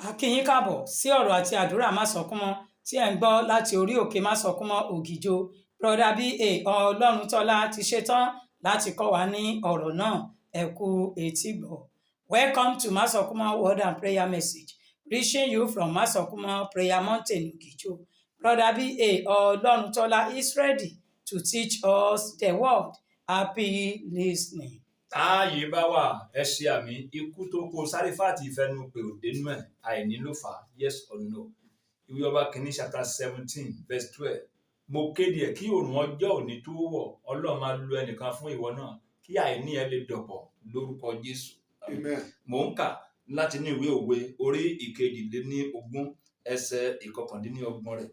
A kí yín káàbọ̀ sí ọ̀rọ̀ àti àdúrà Máṣọ̀kúnmọ́ tí ẹ̀ ń gbọ́ láti orí òkè Máṣọ̀kúnmọ́ Ògìjò. Brother B.A. Ọlọ́runtọ́lá ti ṣetán láti kọ́ wa ní ọ̀rọ̀ náà. Ẹ kú etígbọ̀. Welcome to Máṣọ̀kúnmọ́ Word and Prayer Message, reaching you from Máṣọ̀kúnmọ́ Prayer Mountain, Ògìjò. Brother B.A. Ọlọ́runtọ́lá is ready to teach us the word. Happy listening. Táàyè bá wà ẹ ṣe àmì ikú tó kó Sárífátì ìfẹnu pé òde nú ẹ àìní ló fà á, yes or no. Ìwé Ọba Kìíní chapter 17 verse 12. Mo kéde ẹ kí òòrùn ọjọ́ òní tó wọ̀, Ọlọ́run máa lo ẹnìkan fún ìwọ náà kí àìní ẹ lè dọ̀pọ̀ lórúkọ Jésù. Amen. Mò ń kà láti ní ìwé Òwe orí 22 ẹsẹ̀ 29 rẹ̀.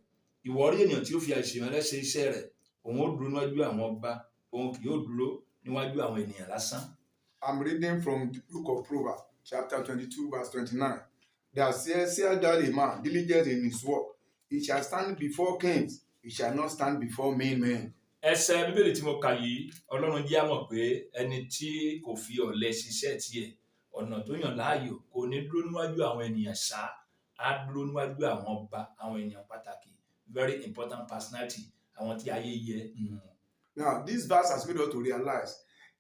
Ìwọ rí ènìyàn tí ó fi àìṣèmẹ́lẹ́ ṣe iṣẹ́ rẹ̀, òun ó dúró níwájú àwọn ọba, òun kì yóò dúró níwájú àwọn ènìyàn lásán. I'm reading from the book of Proverbs, chapter 22, verse 29. There says thou a man diligent in his work, he shall stand before kings, he shall not stand before mean men. Ẹsẹ̀ Bíbélì tí mo kà yìí, Ọlọ́run jẹ́ á mọ̀ pé ẹni tí kò fi ọ̀lẹ ṣiṣẹ́ tiẹ̀, ọ̀nà tó yàn láàyò kò ní dúró níwájú àwọn ènìyàn ṣá, á dúró níwájú àwọn ọba, àwọn ènìyàn pàtàkì, very important personality, àwọn tí ayé yẹ. Now, this verse has made us to realize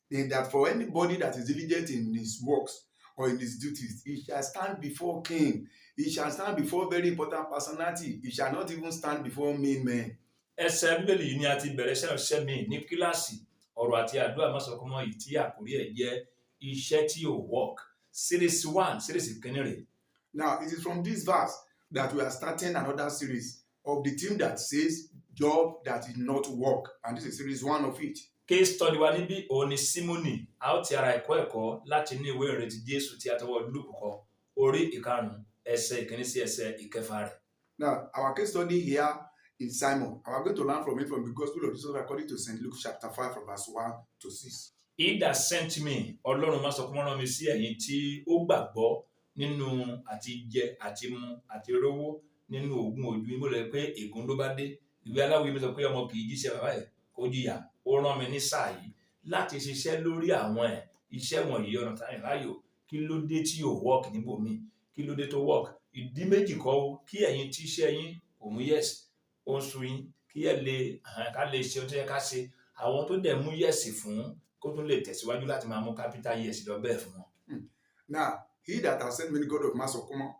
that for anybody that is diligent in his works or in his duties, he shall stand before king, he shall stand before very important personality, he shall not even stand before mean men. Ẹsẹ̀ Bíbélì yìí ni a ti bẹ̀rẹ̀ ṣẹ́ mi ní kíláàsì ọ̀rọ̀ àti àdúrà Máṣọ̀kúnmọ́ yìí tí àkórí ẹ̀ jẹ́ iṣẹ́ tí ò work. Series 1, series kìíní rẹ̀. Now, it is from this verse that we are starting another series of the theme that says job that did not work, and this is series 1 of it. Case study wa níbí òun ni Símónì, a ó ti ara ẹ̀kọ́ láti ní ìwé ìrètí Jésù tí a tọwọ́ Lúùkù kọ, orí 5 ẹsẹ̀ 1 sí ẹsẹ̀ 6 rẹ̀. Now, our case study here is Simon. We are going to learn from it from the Gospel of Jesus according to St. Luke chapter 5 from verse 1 to 6. He that sent me, Ọlọ́run Máṣọ̀kúnmọ́ rán mi sí ẹ̀yin tí ó gbàgbọ́ nínú àti jẹ àti mu àti rówó nínú ògùn ojú yín, mo lè pé ègún ló bá dé. Ìwé Aláwí mi sọ pé ọmọ kì í jíṣẹ́ bàbá ẹ̀ kó jìyà. Ó rán mi ní sáà yìí láti ṣiṣẹ́ lórí àwọn iṣẹ́ wọ̀nyí ọ̀nà táyà láyò. Kí ló dé tí ò work níbòmí? Kí ló dé tó work? Ìdí méjì kọ́ ó, kí ẹ̀yin tí iṣẹ́ yín kò mú yes, ó ń sú yín, kí ẹ lè ká lè ṣe ohun tó yẹ ká ṣe. Àwọn tó dẹ̀ mú yes fún kó tún lè tẹ̀síwájú láti máa mú capital yes lọ bẹ́ẹ̀ fún wọn. Now, he that has sent me, the God of Máṣọ̀kúnmọ́,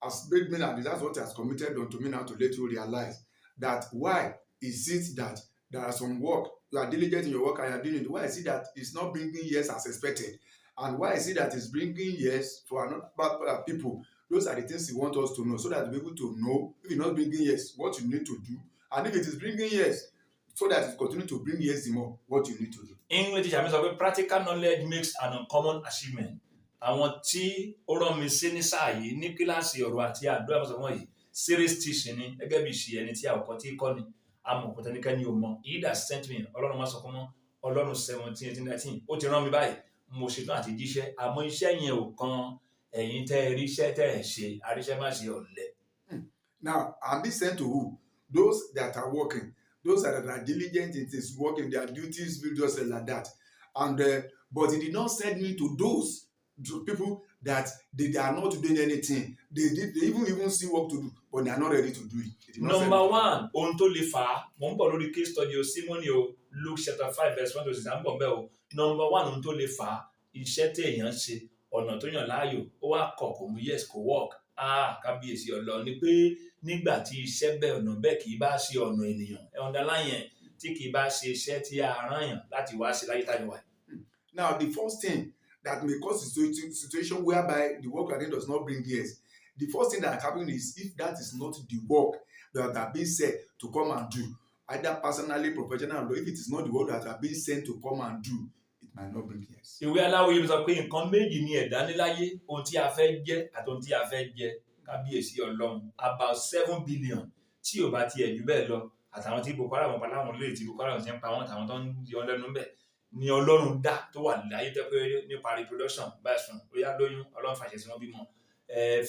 has made me, and that's what he has committed unto me now to let you realize that why is it that there are some work, you are diligent in your work and you are doing it, why is it that it's not bringing yes as expected, and why is it that it's bringing yes for another people? Those are the things he wants us to know, so that we're able to know if it's not bringing yes, what you need to do, and if it is bringing yes, so that it continue to bring yes the more, what you need to do. English teacher mi sọ pé practical knowledge makes an uncommon achievement. Àwọn tí ó rán mi sí ní sáà yìí ní kíláàsì ọ̀rọ̀ àti àdúrà Máṣọ̀kúnmọ́ yìí, series teaching ni gẹ́gẹ́ bí ìṣe ẹni tí a ò kọ́ tí kọ́ ni, amọ̀kò tẹnikẹ́ni ò mọ̀. He that sent me, Ọlọ́run Máṣọ̀kúnmọ́, Ọlọ́run 17, 18, 19, ó ti rán mi báyìí, mo ṣetán àti jíṣẹ́, àmọ́ iṣẹ́ yẹn ò kan ẹ̀yin tẹ́ ẹ rí iṣẹ́ tẹ́ ẹ ṣe, àríṣẹ́ má ṣe ọ̀lẹ. Now, I'm being sent to who? Those that are working, those that are diligent in this work in their duties, will just like that. And but he did not send me to those people that they are not doing anything. They even see work to do, but they are not ready to do it. Number 1, ohun tó lè fà á, mo ń bọ̀ lórí case study o Símónì o, Luke chapter 5 verse 1 to 6, à ń bọ̀ bẹ́ẹ̀ o. Number 1, ohun tó lè fà á, iṣẹ́ tí èèyàn ṣe, ọ̀nà tó yàn láàyò, ó wá kọ̀ kò mú yes kò work. Kábíyèsí Ọlọ́run ni pé nígbà tí iṣẹ́ bẹ́ẹ̀ ọ̀nà bẹ́ẹ̀ kì í bá ṣe ọ̀nà ènìyàn, underline yẹn, tí kì í bá ṣe iṣẹ́ tí a rán yàn láti wá ṣe láyé táyé wa. Now, the first thing that may cause a situation whereby the work again does not bring yes, the first thing that happens is if that is not the work that are being said to come and do, either personally, professionally, or if it is not the work that are being sent to come and do, it might not bring yes. Ìwé Aláwí mi sọ pé nǹkan méjì ni ẹ̀dá ní láyé, ohun tí a fẹ́ jẹ́ àti ohun tí a fẹ́ jẹ. Kábíyèsí Ọlọ́run, about 7 billion tí ò bá tiẹ̀ jù bẹ́ẹ̀ lọ, àtàwọn tí Boko Haram pa láwọn lè tí Boko Haram ti ń pa wọ́n, àtàwọn tó ń yọ lẹ́nu bẹ́ẹ̀ ni Ọlọ́run dá tó wà láyé tẹ́ pé nípa reproduction báyìí sùn, ó yá lóyún, Ọlọ́run fàṣẹ sí wọn bímọ.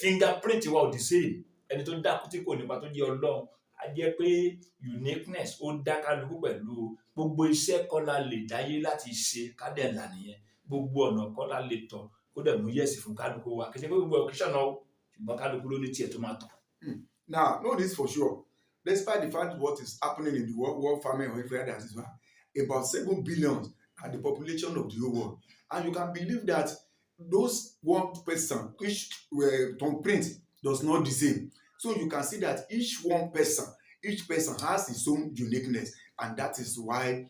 Fingerprint wa ò the same. Ẹni tó dá tí kò nípa tó jẹ́ Ọlọ́run, a jẹ́ pé uniqueness ó dá kálukú pẹ̀lú gbogbo iṣẹ́ kọ́ la lè dáyé láti ṣe kádẹ̀ ńlá nìyẹn. Gbogbo ọ̀nà kọ́ la lè tọ̀ kó dẹ̀ mú yẹ̀sì fún kálukú wa. Kì í ṣe pé gbogbo occasion náà ṣùgbọ́n kálukú ló ní tiẹ̀ tó máa tàn. Now, know this for sure. Despite the fact what is happening in the world famine or everywhere that is about 7 billion are the population of the whole world. And you can believe that those one person, each thumbprint does not the same. So you can see that each person has its own uniqueness. And that is why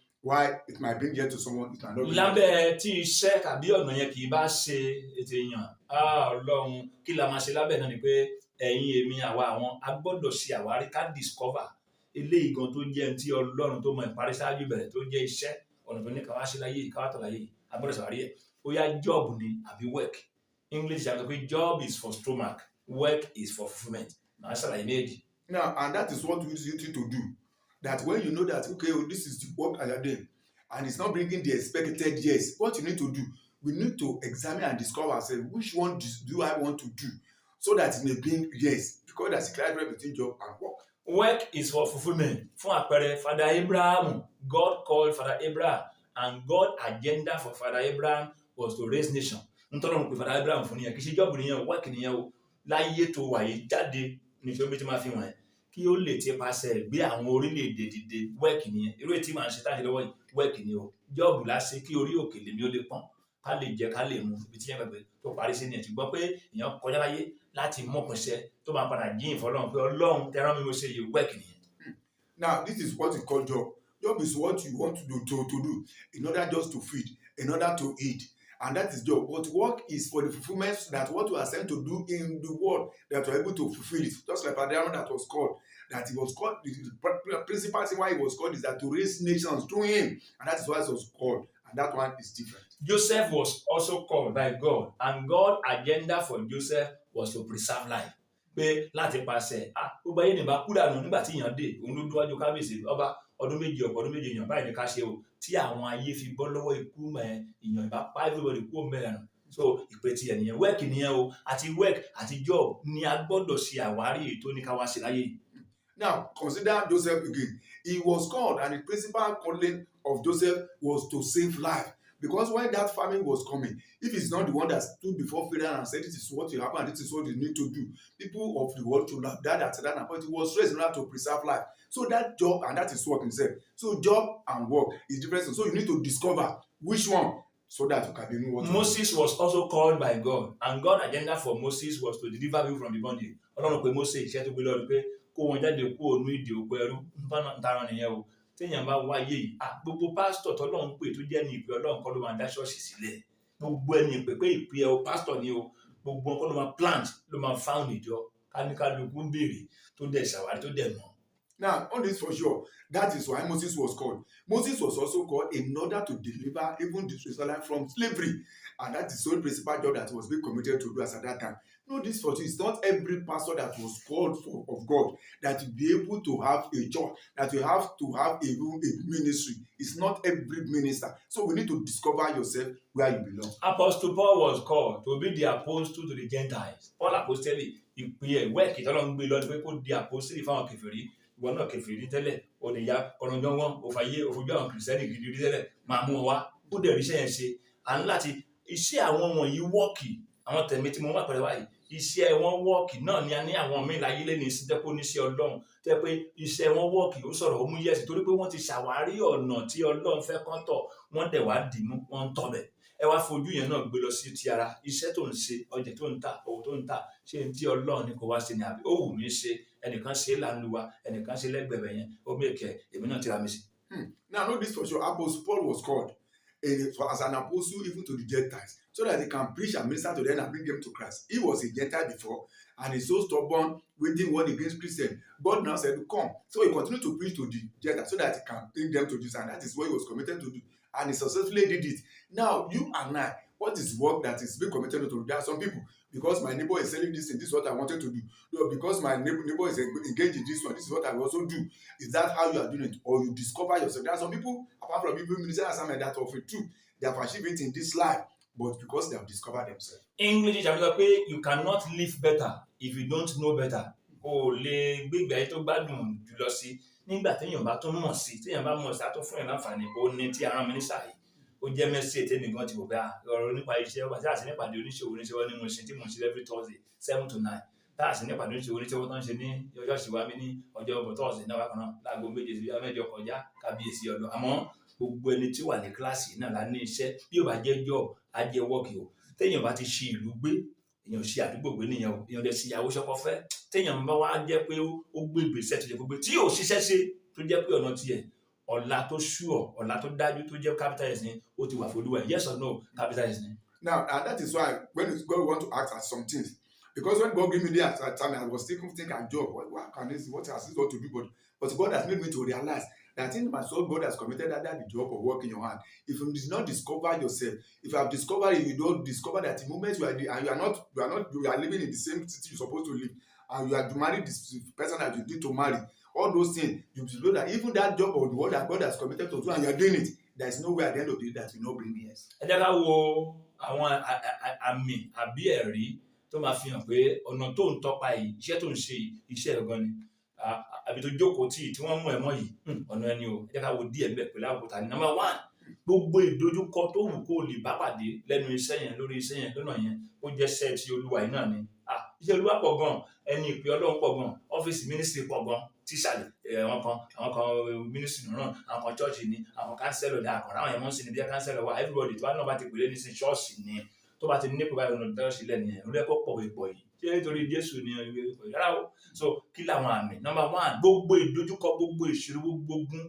it might bring joy to someone, it might not bring joy. Lábẹ́ tí iṣẹ́ tàbí ọ̀nà yẹn kì í bá ṣe ètò èèyàn, Ọlọ́run kí la máa ṣe lábẹ́ náà ni pé ẹ̀yin èmi àwa àwọn a gbọ́dọ̀ ṣe àwárí ká discover eléyìí gan tó jẹ́ tí Ọlọ́run tó mọ ìparí ṣáájú bẹ̀rẹ̀ tó jẹ́ iṣẹ́ ọ̀nà tó ní ká wá ṣe láyé ká wá tọ̀ láyé a gbọ́dọ̀ ṣàwárí ẹ̀. Ó yá job ni àbí work. English ṣàlàyé pé job is for stomach, work is for fulfilment. Màá ṣàlàyé méjì. Now, and that is what we need to do. That when you know that, okay, this is the work I am doing, and it's not bringing the expected yes, what you need to do, we need to examine and discover ourselves, which one do I want to do, so that it may bring yes, because there's a clear difference between job and work. Work is for fulfilment. Fún àpẹẹrẹ, Father Abraham, God called Father Abraham, and God's agenda for Father Abraham was to raise nation. Nítorí wọn pe Father Abraham fún nìyẹn, kì í ṣe job nìyẹn, work nìyẹn o, láyé tó wáyé jáde nítorí bí tí máa fi wọ̀n ẹ́. Kí ó lè ti pasẹ̀ gbé àwọn orílẹ̀-èdè dìde work nìyẹn. Irú ètí máa ń ṣe táyé lọ́wọ́ yìí work ni o. Job láṣẹ kí orí òkèlè mi ó lè pọ́n, ká lè jẹ ká lè mú ibi tí yẹn gbàgbé tó parí sí nìyẹn. Ṣùgbọ́n pé èèyàn kọjá láyé láti mọ̀kànṣẹ́ tó máa padà jíìn fọlọ́run pé Ọlọ́run tẹ́rán mi mo ṣe yìí work nìyẹn. Now, this is what we call job. Job is what you want to do in order just to feed, in order to eat. And that is job. But work is for the fulfillment that what you are sent to do in the world, that you are able to fulfill it. Just like Father Abraham that was called. The principal thing why he was called is that to raise nations through him. And that is why it was called. And that one is different. Joseph was also called by God, and God's agenda for Joseph was to preserve life. Pé láti pàṣẹ, gbogbo ayé nìbá kú dànù nígbà tí èèyàn dé, òun ló dúwájú kábíyèsí ọba ọdún méje èèyàn báyìí ní ká ṣe o, tí àwọn ayé fi bọ́ lọ́wọ́ ikú èèyàn ìbá pa everybody kú òmìnira. So ìpè tí ènìyàn work nìyẹn o, àti work àti job ni a gbọ́dọ̀ ṣe àwárí ètò ní ká wá ṣe láyé. Now, consider Joseph again. He was called, and the principal calling of Joseph was to save life. Because when that famine was coming, if he's not the one that stood before Pharaoh and said, this is what will happen, this is what you need to do, people of the world should have died at that point. He was raised in order to preserve life. So that job, and that is work himself. So job and work is different. So you need to discover which one, so that you can be know what to do. Moses was also called by God, and God's agenda for Moses was to deliver people from the bondage. Ọlọ́run pé Moses iṣẹ́ tó gbé lọ́dún pé kó wọn jáde kú òun ìdè òkú ẹrú ń tara nìyẹn o. Téèyàn bá wáyé yìí, gbogbo pásítọ̀ tọ́lọ́run pè tó jẹ́ ní ìpè Ọlọ́run kọ́ ló máa dá ṣọ́ọ̀ṣì sílẹ̀. Gbogbo ẹni ìpè pé ìpè ẹ o pásítọ̀ ni o, gbogbo ọkọ ló máa plant ló máa found ìjọ káníkálukú ń béèrè tó dẹ̀ ṣàwárí tó dẹ̀ mọ̀. Now, on this for sure, that is why Moses was called. Moses was also called in order to deliver even the Israelites from slavery. And that is the sole principal job that was being committed to do as at that time. No, this for you, it's not every pastor that was called of God that will be able to have a job, that you have to have a ministry. It's not every minister. So we need to discover yourself where you belong. Apostle Paul was called to be the apostle to the Gentiles. Paul apostoli ìpè ẹ̀ wẹ́ẹ̀kì tọ́lọ́ ń gbé lọ́dún pé kó di apostoli fáwọn kèfèrí. Ìwọ náà kèfèrí tẹ́lẹ̀, ó lè ya ọ̀rọ̀jọ́ wọn, òfàyè òfojú àwọn kìrìsìtẹ́nì gidi tẹ́lẹ̀, máa mú wọn wá, ó dẹ̀ ríṣẹ́ yẹn ṣe. À ń láti iṣẹ́ àwọn wọ̀nyí wọ́ọ̀kì, àwọn tẹ̀mí tí mo wà pẹ̀lú wáyé, iṣẹ́ wọn wọ́ọ̀kì náà ni a ní àwọn míì láyé lé ní ìsìndẹ́kọ́ oníṣẹ́ Ọlọ́run tẹ́ pé iṣẹ́ wọn wọ́ọ̀kì ó sọ̀rọ̀ ó mú yẹ̀sì torí pé wọ́n ti ṣàwárí ọ̀nà tí Ọlọ́run fẹ́ kán tọ̀, wọ́n dẹ̀ wá dìímú, wọ́n ń tọ̀bẹ̀. Ẹ wá fojú yẹn náà gbé lọ sí ti ara, iṣẹ́ tó ń ṣe, ọjà tó ń tà, owó tó ń tà, ṣé ní tí Ọlọ́run ní kò wá ṣe ni àbí ó wù mí ṣe, ẹnìkan ṣe lánàá ẹnìkan ṣe lẹ́gbẹ̀ẹ́ yẹn, ó mèkẹ́ èmi náà ti ra mi sí. Now, know this for sure. Apostle Paul was called as an apostle even to the Gentiles, so that he can preach and minister to them and bring them to Christ. He was a Gentile before, and he's so stubborn, waging war against Christians. God now said, come. So he continued to preach to the Gentiles so that he can bring them to Jesus, and that is what he was committed to do. And he successfully did it. Now, you and I, what is work that is being committed to do? There are some people, because my neighbor is selling this thing, this is what I wanted to do. No, because my neighbor is engaged in this one, this is what I will also do. Is that how you are doing it? Or you discover yourself? There are some people, apart from people minister assignment that of it too, they have achieved it in this life, but because they have discovered themselves. English àbíkọ́ pé you cannot live better if you don't know better. O lè gbégbé ayé tó gbádùn jùlọ sí nígbà téèyàn bá tó mọ̀ sí, téèyàn bá mọ̀ sí àtún fún yàn láǹfààní ó ní tí ara mi ní sàyè. Ó jẹ́ mẹ́sì ètè nìkan ti wò pé ọ̀rọ̀ nípa iṣẹ́ ọgbà tí àti nípàdé oníṣòwò ní mo ṣe tí mo ṣe every Thursday 7 to 9. táà sí ní ìpàdé oníṣòwò tó ń ṣe ní ọjọ́ ìṣìwámi ní ọjọ́ ọbọ̀ tọ́ọ̀sì náà bákan náà láago 7 sí 8 kọjá kábíyèsí ọ̀dọ̀. Àmọ́ gbogbo ẹni tí wà ní kíláàsì náà lá ní iṣẹ́ bí ó bá jẹ́ job á jẹ́ wọ́ọ̀kì o. Téèyàn bá ti ṣe ìlú gbé èèyàn ṣe àdúgbò gbé nìyẹn o, èèyàn dẹ̀ sí ìyàwó ṣọkọ fẹ́. Téèyàn bá wá jẹ́ pé ó gbé ìgbésẹ̀ tó jẹ́ gbogbo tí yóò ṣiṣẹ́ ṣe tó jẹ́ pé ọ̀nà tiẹ̀ ọ̀la tó ṣúọ̀ ọ̀la tó dájú tó jẹ́ capitalist ni ó ti wà f'Olúwa. Yes or no, capitalist ni. Now, and that is why when God want to ask us some things, because when God gave me the answer at time, I was still thinking, job, what can this, what has this got to do? But God has made me to realize that in my soul, God has committed that the job of work in your hand. If you did not discover yourself, if you have discovered it, you don't discover that the moment you are living in the same city you're supposed to live, and you are to marry this person that you need to marry, all those things, you know that even that job or the work that God has committed to do, and you are doing it, there is no way at the end of the day that will not bring yes. Ẹ jẹ́ ká wo àwọn àmì àbí ẹ̀rí tó máa fi hàn pé ọ̀nà tó ń tọ́pa yìí iṣẹ́ tó ń ṣe iṣẹ́ rẹ̀ gan ni àbí tó jókòó tí wọ́n mú ẹ̀ mọ́ yìí ọ̀nà ẹni o. Ẹ jẹ́ ká wo díẹ̀ ń bẹ̀ pẹ̀lú àwòtá ní. Number 1, gbogbo ìdojúkọ tó wù kó lè bá pàdé lẹ́nu iṣẹ́ yẹn lórí iṣẹ́ yẹn lọ́nà yẹn ó jẹ́ iṣẹ́ tí Olúwa yìí náà ni. Iṣẹ́ Olúwa pọ̀ gan, ẹni ìpè Ọlọ́run pọ̀ gan, ọ́fíìsì mínísítírì pọ̀ gan, tíṣàlẹ̀ àwọn kan mínísítírì náà, àwọn kan chọ́ọ̀chì ni, àwọn kánsẹ́lọ̀ ní àkànrà àwọn yẹn mọ́ sí ni bí kánsẹ́lọ̀ wà, everybody tó bá náà bá ti pèlè ní sí ṣọ́ọ̀ṣì ni tó bá ti ní pé báyìí ọ̀nà ìdájọ́ sílẹ̀ nìyẹn ló lẹ́kọ̀ọ́ pọ̀ ìpọ̀ yìí ṣé nítorí Jésù ni rárá o. So kí làwọn àmì? Number 1, gbogbo ìdojúkọ gbogbo ìṣòro gbogbo ogun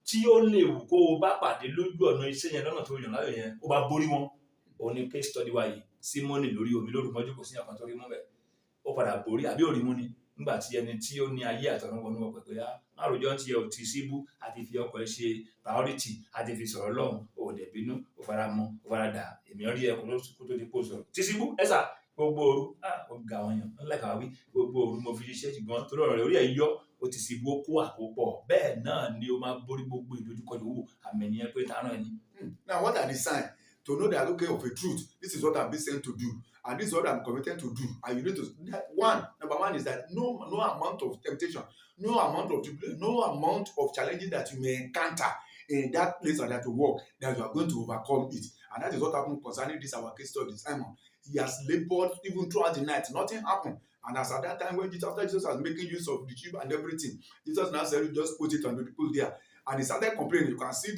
tí ó lè wù kó o bá pàdé lójú ọ̀nà iṣẹ́ yẹn lọ́nà tó yàn láyọ̀ yẹn ó bá borí wọn. Òun ni case study wa yìí, Símónì lórí omi lórí mọ́jú kò sí àkàn tó rí mú bẹ̀ ó padà borí àbí òrí mú ni nígbà tí ẹni tí ó ní ayé àtọ̀run wọnú ọkọ̀ pé márùjọ́ ti ẹ ò ti síbú àti fi ọkọ̀ ẹ ṣe priority àti fi sọ̀rọ̀ lọ́hùn ò dẹ̀ bínú ò fara mọ́ ò fara dà èmi rí ẹkùn kó tó di pò sọ̀rọ̀ ti síbú ẹ̀sà gbogbo òru ó ga àwọn èèyàn ńlá kàwá wí gbogbo òru mo fi ṣiṣẹ́ ṣùgbọ́n torí ọ̀rọ̀ rẹ̀ orí ẹ̀ yọ ó ti síbú ó kó àkópọ̀ bẹ́ẹ̀ náà ni ó máa borí gbogbo ìdojúkọ yòówù àmì nìyẹn pé tánà ẹni. Now what are the signs to know that okay of a truth this is what I'm being sent to do and this is what I'm committed to do and you need to number one is that no amount of temptation, no amount of tribulation, no amount of challenges that you may encounter in that place or that work that you are going to overcome it. And that is what happened concerning this our case study. Simon, he has labored even throughout the night, nothing happened. And as at that time when after Jesus was making use of the sheep and everything, Jesus now said, just put it on the people there. And he started complaining. You can see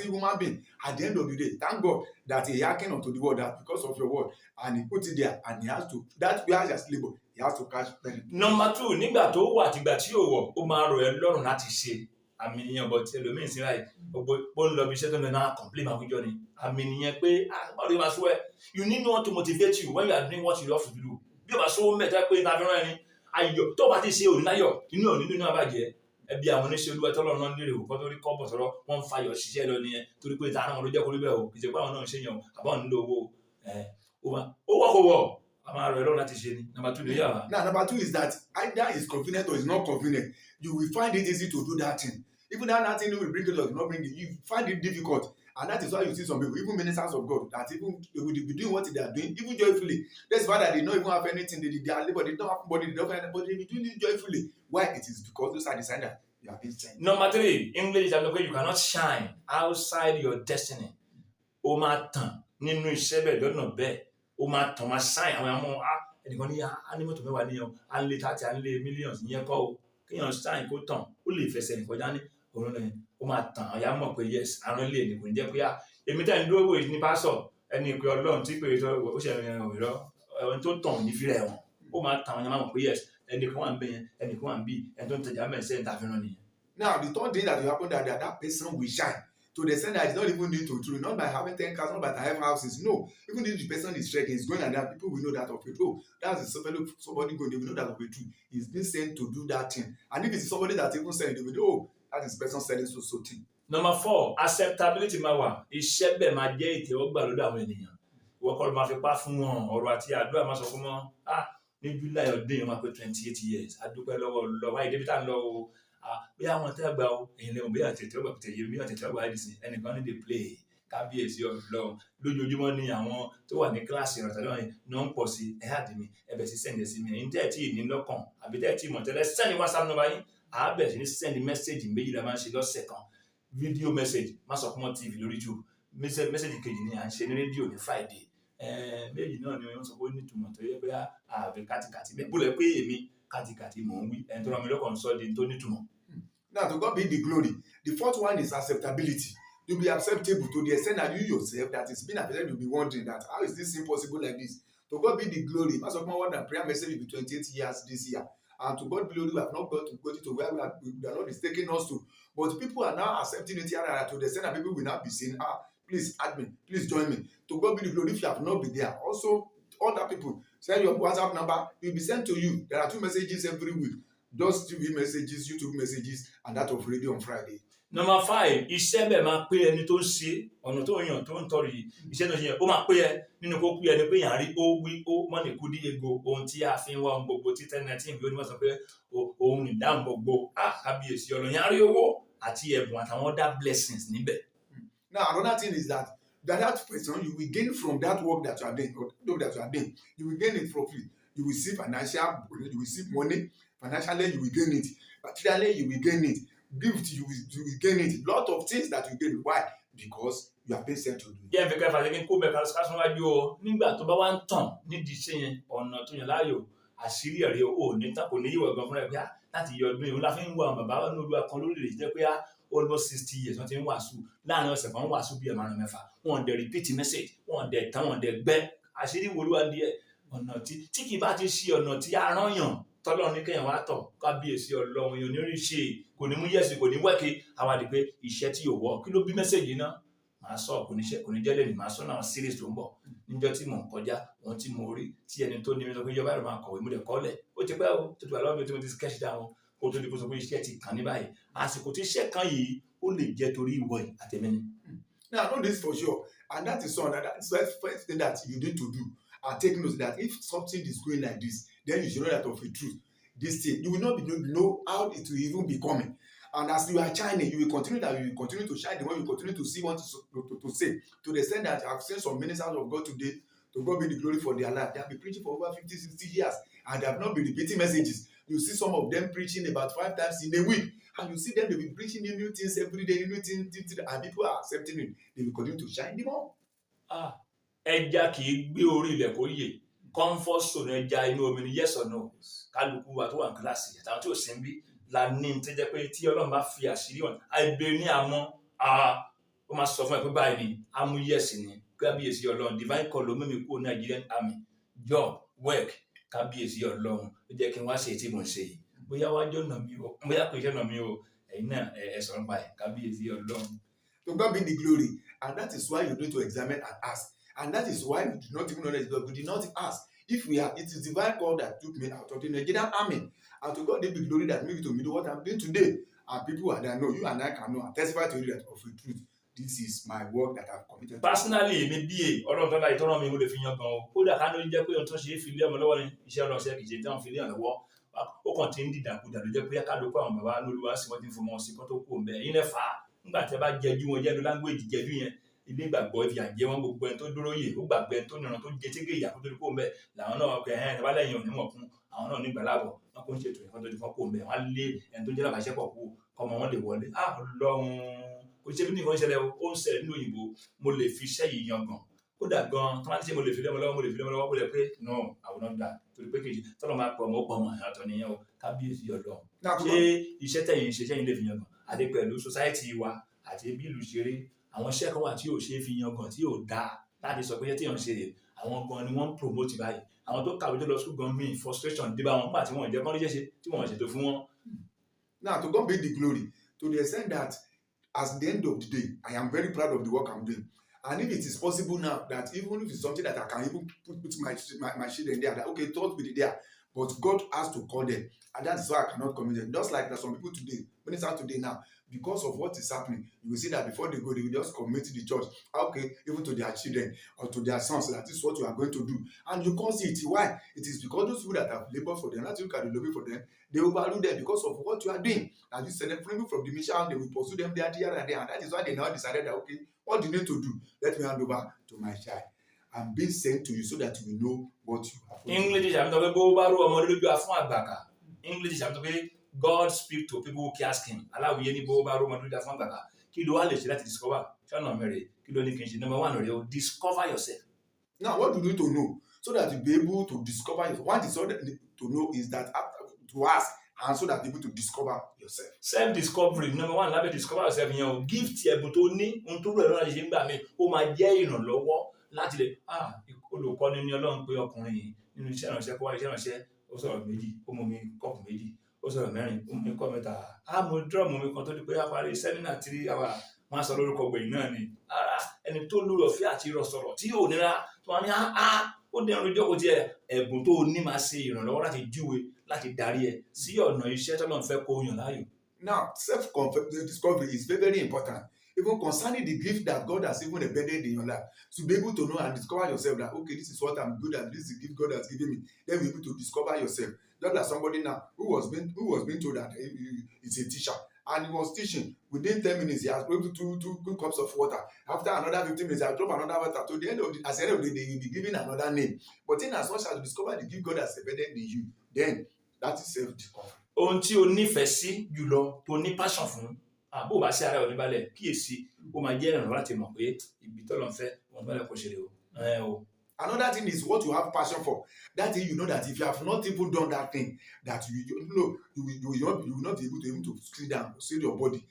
human being at the end of the day. Thank God that he hearkened unto the word that because of your word, and he put it there, and he has to that where he has labor, he has to catch benefit. Number 2, nígbà tó wà àtìgbà tí yóò wọ̀ ó máa rọ̀ ẹ́ lọ́rùn láti ṣe àmì nìyẹn bọ̀ tí ẹlòmíín sí láì gbogbo ń lọ bí iṣẹ́ tó ń lọ náà complain máa wíjọ ni àmì nìyẹn pé báwo ló máa sọ ẹ you need no one to motivate you when you are doing what you love to do bí o bá sọ mẹ́ta pé tàbí rán ẹni ayọ̀ tó bá ti ṣe òní láyọ̀ inú òní nínú àbàjẹ́ ẹbí àwọn oníṣẹ́ Olúwa tọ́lọ́ náà nílé òkú tó rí kọ́bọ̀ sọ̀rọ̀ wọ́n ń fayọ̀ ṣiṣẹ́ lọ nìyẹn torí pé ìtàn àwọn ló jẹ́ kó rí bẹ́ẹ̀ o kì í ṣe pé àwọn náà ń ṣe yàn àbáwọn nílò owó ó wọ́kọ̀wọ́ a máa rọ̀ ẹ́ lọ́rùn láti ṣe ni. Number 2 ni yàrá. Now number 2 is that either it's convenient or it's not convenient. You will find it easy to do that thing. Even that thing will bring it or not bring it. You find it difficult. And that is why you see some people, even ministers of God, that even they will be doing what they are doing, even joyfully. That's why that they don't even have anything. They are labor, they don't have body, they don't have anybody, they be doing it joyfully. Why? It is because those are the signs that you have been sent. Number 3, English you cannot shine outside your destiny. O máa tàn nínú iṣẹ́ bẹ́ẹ̀ lọ́nà bẹ́ẹ̀. O máa tàn máa shine àwọn ọmọ ẹnìkan ní ánímọ́tò mẹ́wàá níyàn á lé 30 á lé millions ìyẹn kọ́ o. Kéèyàn shine kó tàn ó lè fẹsẹ̀ nìkọjá ní òun náà ó máa tàn ọ̀yá mọ̀ pé yes àrùn ilé ẹni kò ní jẹ́ pé èmi tẹ̀ ń dúró wò ní pásọ̀ ẹni ìpè Ọlọ́run tí pé ó ṣe ìrọ̀ ẹni tó tàn ní fílẹ̀ wọn ó máa tàn ọ̀yá mọ̀ pé yes ẹni kan wà ń bẹ yẹn ẹni kan wà ń bí ẹni tó ń tẹ̀jà mẹ́sẹ̀ ń tàfihàn nìyẹn. Now the third thing that will happen that person will shine to the extent that it's not even need to true, not by having 10 cars, not by having houses. No, even if the person is trekking, is going and that people will know that of it. Oh, that's somebody going, they will know that of it too. He's been sent to do that thing. And if it's somebody that even said, they will know, oh, that is person selling so thing. Number 4, acceptability máa wà. Iṣẹ́ bẹ́ẹ̀ máa jẹ́ ìtẹ́wọ́gbà lọ́dọ̀ àwọn ènìyàn. Ìwọ kọ́ ló máa fi pa fún wọn ọ̀rọ̀ àti àdúrà máa sọ fún wọn. Ní July ọdún yẹn máa pé 28 years. A dúpẹ́ lọ́wọ́ wáyé débi tá ń lọ o. Bí àwọn tẹ́ gbà o, èyí lẹ́wọ̀n bí àtẹ̀tẹ̀ ọgbà pẹ̀tẹ̀ yìí bí àtẹ̀tẹ̀ ọgbà àdìsí ẹnìkan ní dey play kábíyèsí Ọlọ́run. Lójoojúmọ́ ni àwọn tó wà ní kíláàsì ìrọ̀tà lọ́wọ́ yẹn ní wọ́n ń pọ̀ sí ẹ̀yà àdìmí ẹbẹ̀ sí sẹ́ǹdẹ̀ sí mi. Ẹ̀yin tẹ́ ẹ̀ tí ì ní lọ́kàn àbí tẹ́ ẹ̀ tí ì mọ̀ tẹ́lẹ̀ sẹ́ni WhatsApp number yín. Àbẹ̀ sí ní sẹ́ndì mẹ́sẹ̀gì méjì la máa ń ṣe lọ́sẹ̀ kan. Fídíò mẹ́sẹ̀gì Masọ̀kúnmọ́ TV lórí YouTube. Mẹ́sẹ̀gì kejì ni à ń ṣe ní rédíò ní Friday. méjì náà ni wọ́n sọ pé ó nítumọ̀ tó yẹ pé ààbẹ̀ kàtìkàtì bẹ́ẹ̀ bó lẹ pé èmi kàtìkàtì mò ń wí ẹni tó rán mi lọ́kàn sọ di tó nítumọ̀. Now, to God be the glory. The fourth one is acceptability. You be acceptable to the extent that you yourself that is being accepted, you'll be wondering that how is this impossible like this? To God be the glory. Master of one and prayer message will be 28 years this year. And to God be glory, we have not got to where the Lord is taking us to. But people are now accepting it here to the extent that people will now be saying, please add me, please join me. To God be the glory if you have not been there. Also, other people, send your WhatsApp number, it will be sent to you. There are 2 messages every week. Those TV messages, YouTube messages, and that of radio on Friday. Number 5, iṣẹ́ bẹ́ẹ̀ máa pé ẹni tó ń ṣe ọ̀nà tó yàn tó ń tọrọ yìí iṣẹ́ tó ṣe yẹn ó máa pé ẹ nínú kó pé ẹni pé yàn rí ó wí ó mọ́nì kú dí ego ohun tí a fi ń wá ohun gbogbo tí 1019 bí ó ní wọ́n sọ pé ohun ìdáhùn gbogbo kábíyèsí ọ̀rọ̀ yàn rí owó àti ẹ̀bùn àtàwọn other blessings níbẹ̀. Now another thing is that person you will gain from that work that you are doing, you will gain it for free. You will see financial, you will see money. Financially, you will gain it. Materially, you will gain it. Gift, you will gain it. Lot of things that you gain. Why? Because you are being sent to do. Yẹ́n fi kẹfà lẹ́kìn kó bẹ̀ka lọ́sọ̀kásùn wájú o nígbà tó bá wá ń tàn nídìí iṣẹ́ yẹn ọ̀nà tó yàn láàyò àṣírí ẹ̀rí o ní tán kò ní yíwọ̀ gan fúnra ẹ̀ pé láti yọ ọdún yìí la fi ń wo àwọn bàbá ní olúwa kan lórílẹ̀ jẹ́ pé almost 60 years wọ́n ti ń wàásù láàrin ọ̀sẹ̀ kan wàásù bíi ẹ̀márùn mẹ́fà wọ́n dẹ̀ repeat message wọ́n dẹ̀ tán wọ́n dẹ̀ gbẹ́ àṣírí wo olúwa díẹ̀ ọ̀nà tí kì bá ti ṣe ọ̀nà tí a rán yàn tọ́lọ́ ní kẹ́yìn wá tọ̀ kábíyèsí ọlọ́run yóò ní rí ṣe kò ní mú yẹ̀sì kò ní wẹ́kẹ́ àwọn àdìpé iṣẹ́ tí yóò wọ́ kí ló bí mẹ́sẹ̀gì náà màá sọ kò ní jẹ́ lẹ́nu màá sọ náà series tó ń bọ̀ níjọ́ tí mò ń kọjá ohun tí mo rí tí ẹni tó ní mi sọ pé ìjọba ìrọ̀ máa kọ̀wé mo lè kọ́lẹ̀ ó ti pẹ́ o tó ti wà lọ́wọ́ mi tí mo ti sketch down kó tó di kó sọ pé iṣẹ́ ti kàn ní báyìí àsìkò tí iṣẹ́ kan yìí ó lè jẹ́ torí ìwọ àtẹ̀mẹ́ni. Now I know this for sure and that is the first thing that you need to do and take note that if something is going like this then you should know that of a truth this thing you will not know how it will even be coming. And as you are shining, you will continue to shine the way you continue to see what to say. To the extent that I've seen some ministers of God today, to God be the glory for their life. They have been preaching for over 50, 60 years and they have not been repeating messages. You see some of them preaching about 5 times in a week. And you see them, they'll be preaching new things every day, new things, and people are accepting it. They will continue to shine the more. Ẹja kì í gbé orí ilẹ̀ kó yè. Comfort zone ẹja inú omi ni yes or no. Kálukú wa tó wà ní kíláàsì àtàwọn tí ò sí ń bí. La ní tó jẹ́ pé tí Ọlọ́run bá fi àṣírí wọn àìbèrè ní àmọ́ ó máa sọ fún ẹ pé báyìí ni àmú yẹ̀sì ni kábíyèsí Ọlọ́run divine call ló mímí kúrò Nigerian army job work kábíyèsí Ọlọ́run ó jẹ́ kí n wá ṣe tí mo ń ṣe yìí bóyá wájú ọ̀nà mi o bóyá kò iṣẹ́ ọ̀nà mi o ẹ̀yin náà ẹ sọ̀rọ̀ nípa ẹ̀ kábíyèsí Ọlọ́run. To God be the glory and that is why you need to examine and ask and that is why we do not even know that God we did not ask if we are it is divine call that took me out of the Nigerian army. And to God be the glory that made to me do what I'm doing today. And people that know, you and I can know and testify to you that of the truth. This is my work that I've committed. Personally, mi bí Ọlọ́run tó láì tọ́nà mi mo lè fi yan gan o. Kódà ká ló ń jẹ́ pé ohun tó ṣe é fi lé ọmọ lọ́wọ́ ni iṣẹ́ ọlọ́sẹ̀ kìí ṣe tí wọ́n fi lé ọ̀nà lọ́wọ́. Ó kàn ti ń dìdàkudà ló jẹ́ pé kálukú àwọn bàbá lóluwà sí wọ́n ti ń fọmọ sí kó tó kú òun bẹ́ẹ̀. Yín lẹ́ fà á nígbà tí ẹ bá jẹjú wọn jẹ́nu láńgbèjì jẹjú yẹn. Ilé ìgbàgbọ́ ìfìyà jẹ wọn gbogbo ẹni tó dúró yè ó gbàgbé ẹni tó nìran tó jẹ tégé ìyà kó tó di kó ń bẹ́ẹ̀ làwọn náà pẹ̀ ẹ́ tẹ́bá lẹ́yìn òní mọ̀ fún àwọn náà nígbà láàbọ̀ wọn kò ń ṣètò ìkan tó di fọ́n kó ń bẹ́ẹ̀ wọ́n á lé ẹni tó jẹ́ làbàṣẹ́pọ̀ kú kọ́mọ wọn lè wọlé Ọlọ́run kò ṣe bí nìkan ṣẹlẹ̀ ó ń ṣẹlẹ̀ nínú òyìnbó mo lè fi iṣẹ́ yìí yan gan kódà gan tó máa ń ṣe mo lè fi lẹ́mọ lọ́wọ́ kó lè pé no àwọn náà gbà torí pé kejì tọ́lọ́ máa pọ̀ mọ́ pọ̀ mọ́ àtọ̀ nìyẹn o kábíyèsí Ọlọ́run ṣé iṣẹ́ tẹ̀yìn ṣe ṣẹ́yìn lè fi yan gan àti pẹ̀lú society wa àti bí ìlú ṣe rí àwọn iṣẹ́ kan wà tí ò ṣe é fi yan gan tí ò dáa láti sọ pé tí yàn ṣe àwọn gan ni wọ́n ń promote báyìí àwọn tó kàwé tó lọ school gan míì frustration dé bá wọn nígbà tí wọ́n jẹ́ kán ríṣẹ́ ṣe tí wọ́n ṣètò fún wọn. Now to God be the glory to the extent that at the end of the day I am very proud of the work I'm doing and if it is possible now that even if it's something that I can even put my children there that okay thought will be there but God has to call them and that is why I cannot commit them just like there are some people today minister today now because of what is happening you will see that before they go they will just commit to the church okay even to their children or to their sons that is what you are going to do and you can't see it why it is because those people that have labored for them that you can lobby for them they overlook them because of what you are doing and you send them from the mission they will pursue them there and there and that is why they now decided that okay what do you need to do let me hand over to my child I'm being sent to you so that you know what you have. English àmì tó pé bó bá rú ọmọ lójú afún àgbàkà English àmì tó pé God speak to people who cares him aláwìyé ní bó bá rú ọmọ lójú afún àgbàkà kí ló wá lè ṣe láti discover ṣọ́nà mẹ́rẹ̀ kí ló ní kí n ṣe number 1 rẹ̀ o discover yourself Now, what do you need to know so that you'll be able to discover yourself? One is to know is that after to ask, and so that you're able to discover yourself. Self discovery number one lábẹ́ discover yourself yẹn o gift ẹ̀bùn tó ní ohun tó rẹ̀ lọ́la ṣe ń gbà mí ó máa jẹ́ ìrànlọ́wọ́ láti lè olùkọ́ni ní Ọlọ́run pé ọkùnrin yìí nínú iṣẹ́ ìránṣẹ́ kó wá iṣẹ́ ìránṣẹ́ ó sọ̀rọ̀ méjì ó mú mi kọ́ọ̀pù méjì ó sọ̀rọ̀ mẹ́rin ó mú mi kọ́ọ̀pù mẹ́ta mo drum mi kan tó di pé a parí sẹ́mínà 3 hours wọ́n á sọ lórúkọ gbẹ̀yìn náà ni ẹni tó lórí ọ̀fẹ́ àti ìrọ̀sọ̀rọ̀ tí yóò nira tó wá ní ó dẹrùn ìjókòó tiẹ̀ ẹ̀bùn tó ní máa ṣe ìrànlọ́wọ́ láti júwe láti darí ẹ sí ọ̀nà iṣẹ́ tọ́lọ́run fẹ́ kó yàn láàyò. Now, self-discovery is very, very important, even concerning the gift that God has even embedded in your life. To be able to know and discover yourself that, okay, this is what I'm good at, this is the gift God has given me. Then be able to discover yourself. Just like somebody now who was being told that he's a teacher, and he was teaching. Within 10 minutes, he has broken two cups of water. After another 15 minutes, he has dropped another water. To the end of the, at the end of the day, he will be given another name. But in as much as you discover the gift God has embedded in you, then that is self-discovery. Ohun tí o nífẹ̀ẹ́ sí jùlọ tó ní passion fún bó bá ṣe ara ẹ̀ oníbalẹ̀ kíyèsí ó máa jẹ́ ìrànlọ́wọ́ láti mọ̀ pé ibi tọ́lọ́ ń fẹ́ wọn bá lẹ̀ kó ṣe lè o. Another thing is what you have passion for. That thing you know that if you have not even done that thing, that you will not be able to sit down, see your body.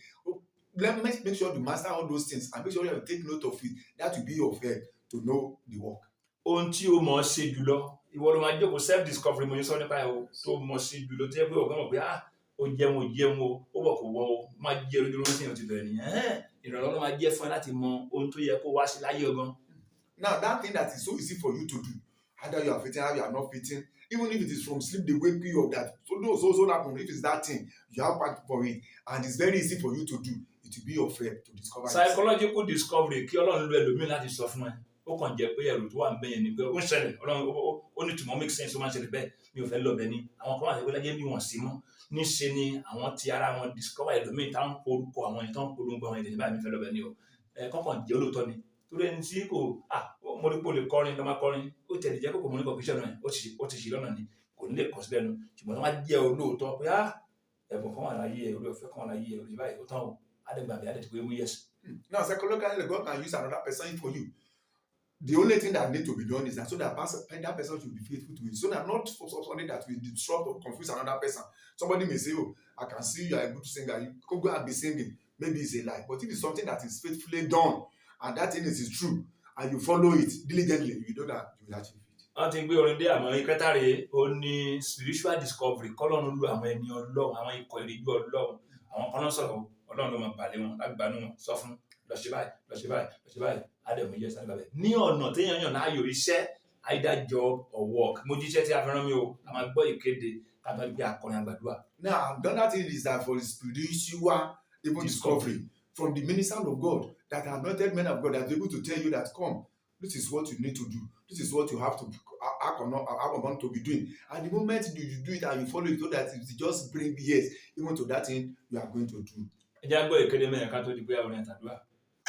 Make sure you master all those things and make sure you take note of it. That will be your help to know the work. Ohun tí o mọ̀ ṣe jùlọ ìwọ ló máa jókòó self discovery mo ní sọ nípa ẹ̀ o tó mọ̀ ṣe jùlọ tó yẹ pé ọ̀gá mọ̀ pé ó jẹun o ó wọ̀ kó wọ̀ o máa jẹ́ lójúlówó sí ìrántí bẹ̀rẹ̀ nìyẹn ìrànlọ́wọ́ máa jẹ́ fún ẹ láti mọ ohun tó yẹ kó wá sí láyé ọgán. Now that thing that is so easy for you to do, either you are fitting or you are not fitting, even if it is from sleep they wake you up, that so happen. If it's that thing, you have part for it, and it's very easy for you to do. It will be your help to discover. Psychological discovery kí Ọlọ́run lo ẹlòmíràn láti sọ fún ẹ ó kàn jẹ́ pé ẹrù tó wà ń bẹ̀yẹn ni pé ó ń ṣẹlẹ̀ Ọlọ́run ó ní tùmọ̀ make sense ó máa ń ṣẹlẹ̀ bẹ́ẹ̀ mi ò fẹ́ lọ bẹ̀ ni àwọn kan wà ní wíláyé bí wọ́n sí mọ́ níṣe ni àwọn ti ara wọn discover ẹlòmíràn táwọn orúkọ àwọn ìtàn polongo àwọn ìdílé báyìí mi fẹ́ lọ bẹ̀ ni o kọ́kàn jẹ́ olóòótọ́ ni torí ẹni tí kò mo rí pé o lè kọrin lọ́mọ kọrin ó tẹ̀lé jẹ́ kókò mo ní kọ̀ọ̀kíṣẹ́ náà ó ti ṣì lọ́nà ni kò ní lè kọ̀ sílẹ̀ nu ṣùgbọ́n wọ́n á jẹ́ olóòótọ́ pé ẹ̀bùn kan wà láyé ẹ̀ orí ọ̀fẹ́ kan wà láyé ẹ̀ orí báyìí ó tán o adégbàgbé adétìpé mú yẹ̀sì. Now psychologically God can use another person for you. The only thing that need to be done is that so that person should be faithful to it, so that not for something that will disrupt or confuse another person. Somebody may say, oh, I can see you are a good singer, you could go and be singing, maybe it's a lie, but if it's something that is faithfully done and that thing is true and you follow it diligently, you know that you will achieve it. Wọ́n ti gbé orin dé àmọ́ ìkẹta rèé ó ní spiritual discovery kọ́lọ́run lu àwọn ẹni Ọlọ́run àwọn ikọ̀ ìrìjú Ọlọ́run àwọn kan náà sọ̀rọ̀ Ọlọ́run ló máa balẹ̀ wọn lágbàánú wọn sọ fún lọ ṣe báyìí Ádẹ́mù yẹ sáré bàbẹ̀ ní ọ̀nà téèyàn yàn láàyò iṣẹ́ either job or work mo jíṣẹ́ tí a fẹ́ràn mi o a máa gbọ́ ìkéde kábàá gbé akọrin àgbàdua. Now another thing is that for the spiritual even discovery from the minister of God that anointed men of God that are able to tell you that come, this is what you need to do, this is what you have to act on to be doing, and the moment you do it and you follow it so that it just bring yes even to that thing you are going to do. ẹ jẹ́ gbọ́ ìkéde mẹ́rin ká tó di pé àwọn ẹ̀tàdúrà.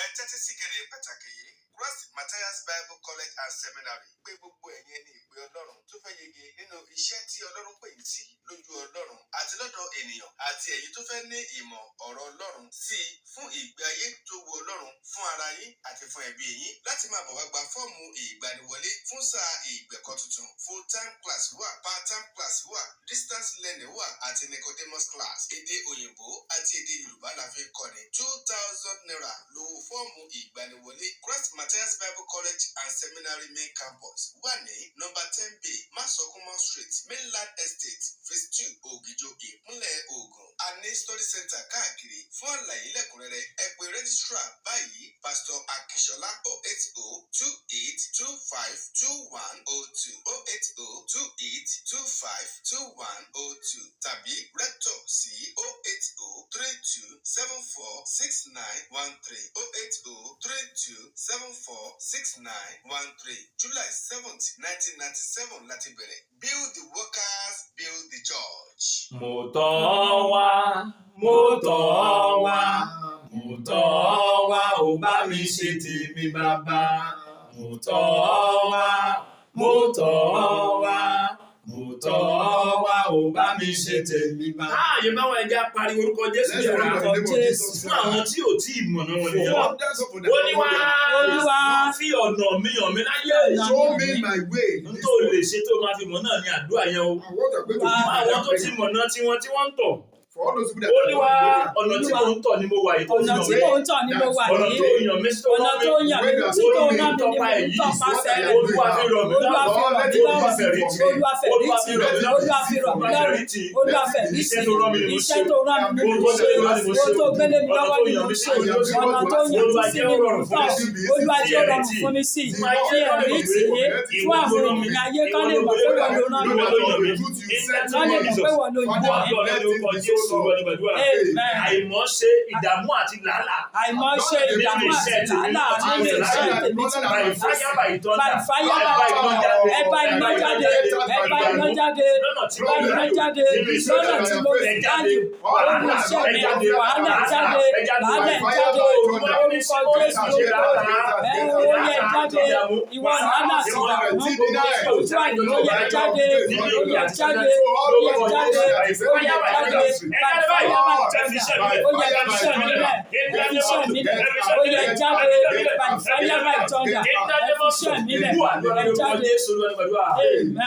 ẹ tẹ́tí sí kéde pàtàkì yìí Christ Matthias Bible College and Seminary pé gbogbo ẹ̀yin ní ìpè Ọlọ́run tó fẹ́ yege nínú iṣẹ́ tí Ọlọ́run pè yín sí lójú Ọlọ́run àti lọ́dọ̀ ènìyàn àti ẹ̀yin tó fẹ́ ní ìmọ̀ ọ̀rọ̀ Ọlọ́run sí i fún ìgbé ayé tó wu Ọlọ́run fún ara yín àti fún ẹbí yín láti máa bọ̀ wá gba fọ́ọ̀mù ìgbaniwọlé fún sáà ìgbẹ̀kọ́ tuntun full time class wà part time class wà distance learning wà àti Nicodemus class èdè òyìnbó àti èdè Yorùbá la fi kọ́ni 2,000 naira lówó fọ́ọ̀mù ìgbaniwọlé Christ Matthias Bible College and Seminary main campus wà ní number 10B Masokumo Street Mainland Estate phase 2 Ògìjò ìpínlẹ̀ Ògùn a ní study center káàkiri fún àlàyé lẹ́kùnrẹ́rẹ́ ẹ pè registrar báyìí Pastor Akínsọ́lá 08028252102 tàbí rector sí 08032746913 08032746913 July 7th 1997 láti bẹ̀rẹ̀ build the workers build the church. mo tọ́ wá ò bá mi ṣe tèmi bàbá mo tọ́ wá tọ́ wa ò bá mi ṣe tèmi bá. Káàyè báwọn ẹja pariwo orúkọ Jésù yàrá fún àwọn tí ò tí ì mọ̀nà wọn nìyẹn. Olúwa fi ọ̀nà mi hàn mí láyé. Show me my way. N tó lè ṣe tó máa fi mọ̀ náà ní àdúrà yẹn o. Àwọn tó ti mọ̀nà tiwọn tí wọ́n ń tọ̀. Olúwa ọ̀nà tí mò ń tọ̀ ni mo wà yìí tó fi hàn mí. Ọ̀nà tó yàn mí tó rán mi. Olúwa fi rọ̀ mí lọ́wọ́. Olúwa fẹ̀rí tì. Olúwa fi rọ̀ mí lọ́wọ́. Iṣẹ́ tó rán mi ni mo ṣe. Ohun tó gbélé mi lọ́wọ́ ni mo ṣe. Ọ̀nà tó yàn mí sí mi mo tọ̀. Olúwa jẹ́ rọrùn fún mi sí. Fi ẹ̀rí tì í fún àwọn ènìyàn ayé kán lè mọ̀ pé wọ́n ló rán mi. Kán lè mọ̀ pé wọ́n ló yàn mí. Àìmọ̀ṣe ìdààmú àti làálàá. Àìmọ̀ṣe ìdààmú àti làálàá nínú iṣẹ́ tèmi tí mo ń fẹ́. Bàìfáyà bá ìtọ́jà. Ẹ bá iná jáde. Ẹ bá iná jáde. Bá iná jáde. Lọ́nà tí mo lè jáde. Olú iṣẹ́ mi wàhálà jáde. Wàhálà jáde. Orúkọ Jésù lórúkọ. Ó yẹ jáde. Ìwọ wàhálà sí ìdààmú. Ojú àyè ó yẹ jáde. Ó yẹ jáde. Ó yẹ jáde. Ó yẹ jáde.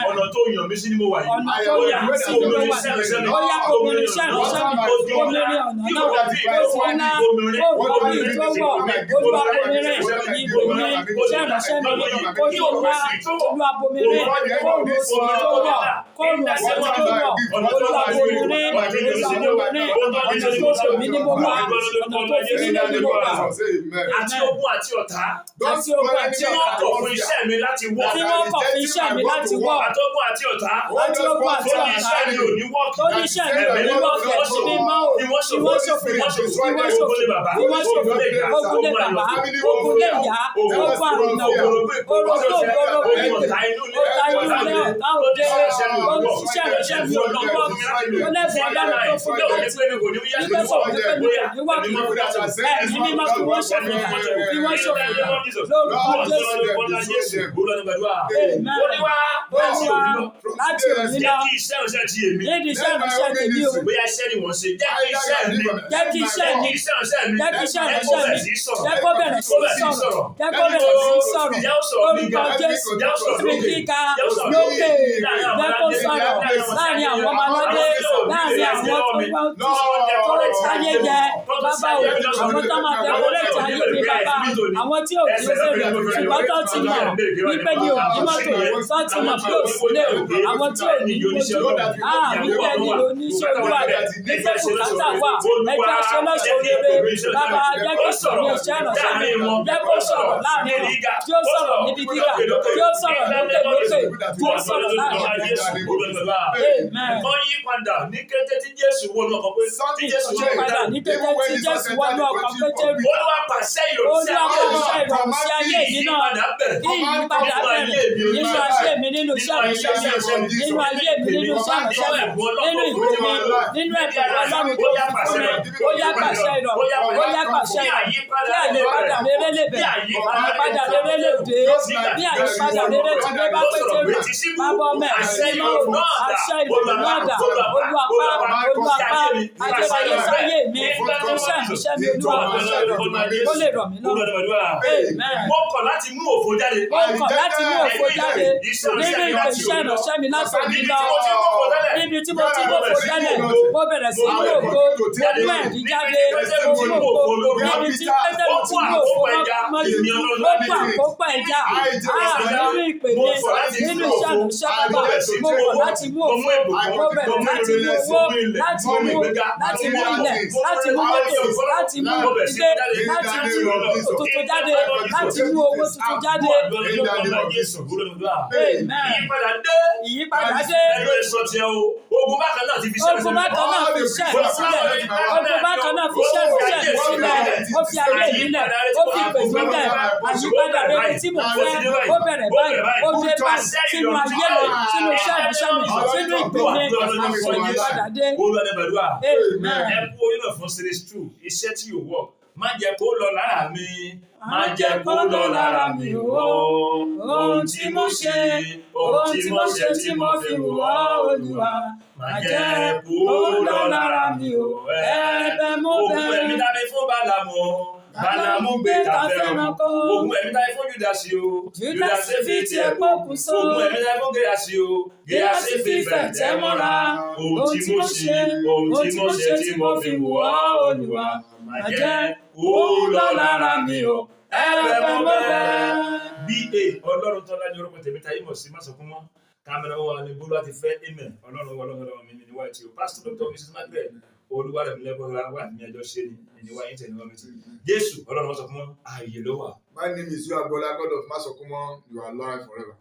Ọ̀nà tó yàn mí sí ni mo wà yìí. Ọ̀nà tó yàn mí sí ni mo wà yìí. Ó yá kó mi iṣẹ́ ìránṣẹ́ mi. Kó mi rí ọ̀nà náà. Ó ti ná. Ó wọ mi tó wọ̀. Olúwa kó mi rí ìbò mi. Iṣẹ́ ìránṣẹ́ mi. Ó ti ná. Olúwa kó mi rí. Kó mi sí tó wọ̀. Kó mi sí tó wọ̀. Olúwa kó mi rí. Ọ̀nà tó fò mí ní mo wà. Ọ̀nà tó fi mí ní mo wà. Àti ogun àti ọ̀tá. Àti ogun àti Tí wọ́n kọ̀ fún iṣẹ́ mi láti wọ̀. Tí wọ́n kọ̀ fún iṣẹ́ mi láti wọ̀. Àtọ́gbọ́n àti ọ̀tá. Àti ogun àti Tó ní ọ̀tá. iṣẹ́ mi ò ní wọ́ọ̀kì. Tó ní iṣẹ́ mi ò ní wọ́ọ̀kì. Ẹ̀sìn mi máa ò. Ìwọ́n ṣòfò. Ìwọ́n ṣòfò. Ogun lé bàbá. Ogun lé ìyá. Ogun lé àrùnà. Orogbo ọ̀tá inú ilé ọ̀tá òde. Òṣìṣẹ́ ìránṣẹ́ mi ò ní wọ́ọ̀kì. Ó lẹ́bùn ọ̀daràn tó fún mi láti. Nígbà tó wọ́n pé mi ò ní wọ́ọ̀kì. Ẹ̀mí mímọ́ fi wọ́n ṣòfò. Fi wọ́n ṣòfò. Lórúkọ Jésù. Olúwa láti òní lọ. Jẹ́ kí iṣẹ́ ìránṣẹ́ ti èmi. Nídìí iṣẹ́ ìránṣẹ́ tèmi o. Bóyá iṣẹ́ ni wọ́n ṣe. Jẹ́ kí iṣẹ́ mi. Jẹ́ kí iṣẹ́ mi. Jẹ́ kí iṣẹ́ ìránṣẹ́ mi. Jẹ́ kó bẹ̀rẹ̀ sí sọ̀rọ̀. Jẹ́ kó bẹ̀rẹ̀ sí sọ̀rọ̀. Lórúkọ Jésù. Síbi kíka lókè. Jẹ́ kó sọ̀rọ̀ láàrin àwọn ọmọdé. Láàrin àwọn tó táyé jẹ. Bàbá o, àwọn tó máa dẹkọrẹ́tì ayé mi bàbá. Àwọn tí ò ní sèrè. Ṣùgbọ́n tó ti mọ̀ wípé mi ò ní mọ́tò. Tó ti mọ̀ bí ò sílé. Àwọn tí ò ní mojú. Wípé ni oníṣẹ́ olúwa rẹ̀. Wípé bùkátà wà. Ẹjẹ́ aṣọ lọ́sọ̀ rere. Bàbá jẹ́ kó sọ̀rọ̀ ní iṣẹ́ ìránṣẹ́ mi. Jẹ́ kó sọ̀rọ̀ láàrin wọn. Tí ó sọ̀rọ̀ níbi gíga. Tí ó sọ̀rọ̀ lókè lókè. Tí ó sọ̀rọ̀ láàrin wọ́n yí padà ní kété tí Jésù wọnú ọkọ̀ pé tí Jésù yí padà ní kété tí Jésù wọnú ọkọ̀ Pétérù. Olúwa pàṣẹ ìrọ̀sí ayé yìí náà. Kí ìyípadà bẹ̀rẹ̀ nínú ayé mi, nínú iṣẹ́ ìránṣẹ́ mi, nínú ayé mi, nínú iṣẹ́ ìránṣẹ́ mi, nínú ìwé mi, nínú ẹ̀bùn Ọlọ́run tó fi fún mi. Ó yá pàṣẹ ìrọ̀, ó yá pàṣẹ ìrọ̀. Kí àyípadà rere lè bẹ̀rẹ̀, àyípadà rere lè dé. Bí àyípadà rere ti dé bá Pétérù, bàbá ọmọ ẹ̀ nínú àṣẹ ìrọ̀ náà dà. Olúwapá, àjẹbáyé sáyé mi, iṣẹ́ ìránṣẹ́ mi, Olúwa ó lè rọ̀ mí lọ́wọ́. Mo kọ̀ láti mú òfò jáde. Mo kọ̀ láti mú òfò jáde nínú ìpè iṣẹ́ ìránṣẹ́ mi láti òní lọ. Níbi tí mo ti mú òfò tẹ́lẹ̀, mo bẹ̀rẹ̀ sí ní ògo, mo mú ẹ̀rí jáde, mo mú ògo. Níbi tí Pétérù ti mú òfò mọ́jú, mo kọ̀ àkópọ̀ ẹja. Nínú ìpè mi, nínú iṣẹ́ ìránṣẹ́ bàbá, mo kọ̀ láti mú òfò, mo bẹ̀rẹ̀ láti mú owó, láti mú ilẹ̀, láti mú mọ́tò, láti mú ilé, láti mú tuntun jáde, láti mú owó tuntun jáde. Ìyípadà dé. Ogun bákan náà ti fi ṣẹ́ mi sílẹ̀. Ogun bákan náà fi ṣẹ́ mi sílẹ̀. Ogun bákan náà fi ṣẹ́ mi sílẹ̀. Ó fi ayé mi lẹ̀. Ó fi ìpè mi lẹ̀. Àyípadà rere tí mo fẹ́. Ó bẹ̀rẹ̀ báyìí. Ó dé báyìí. Sínú ayé mi. Sínú iṣẹ́ ìránṣẹ́ mi. Sínú ìpè mi. Àṣọ ìyípadà dé. Ẹ kú oyún náà fún series 2. Iṣẹ́ tí yóò wọ̀. má jẹ́ kó lọ lára mi, má jẹ́ kó lọ lára mi o. Ohun tí mo ṣe, tí mo fi wù ọ́ Olúwa, má jẹ́ kó lọ lára mi o. Ẹ̀bẹ̀ mo bẹ̀. Ogun ẹ̀mí dábẹ́ fún Bálámù, Bálámù gbé tafẹ́ ẹranko. Ogun ẹ̀mí dábẹ́ fún Júdásì o, Júdásì fi tiẹ̀ pokùnso. Ogun ẹ̀mí dábẹ́ fún Géásì o, Géásì fi ìfẹ́ tẹ́ mọ́ra. Ohun tí mo ṣe, tí mo fi wù ọ́ Olúwa, má jẹ́ kó lọ lára mi o. Ẹ̀bẹ̀ mo bẹ̀. B.A. Ọlọ́run Tọ́lá ní orúkọ tèmi Táyé mọ̀ sí má sọkún mọ́. Kámẹ́rà wa ni Bólú àti fẹ́ amen. Ọlọ́run wa lọ́wọ́ mi ní wáyé tí o. Pásítọ̀ Dr. Mrs. Margaret Olúwarẹ̀mílẹ́kọ̀ọ́ wà ní ẹjọ́ ṣe ní wáyé tẹ̀ ní wọ́n mi tí. Jésù Ọlọ́run má sọkún mọ́, ààyè ló wà. My name is Yuagbola, God of Masokumo. You are alive forever.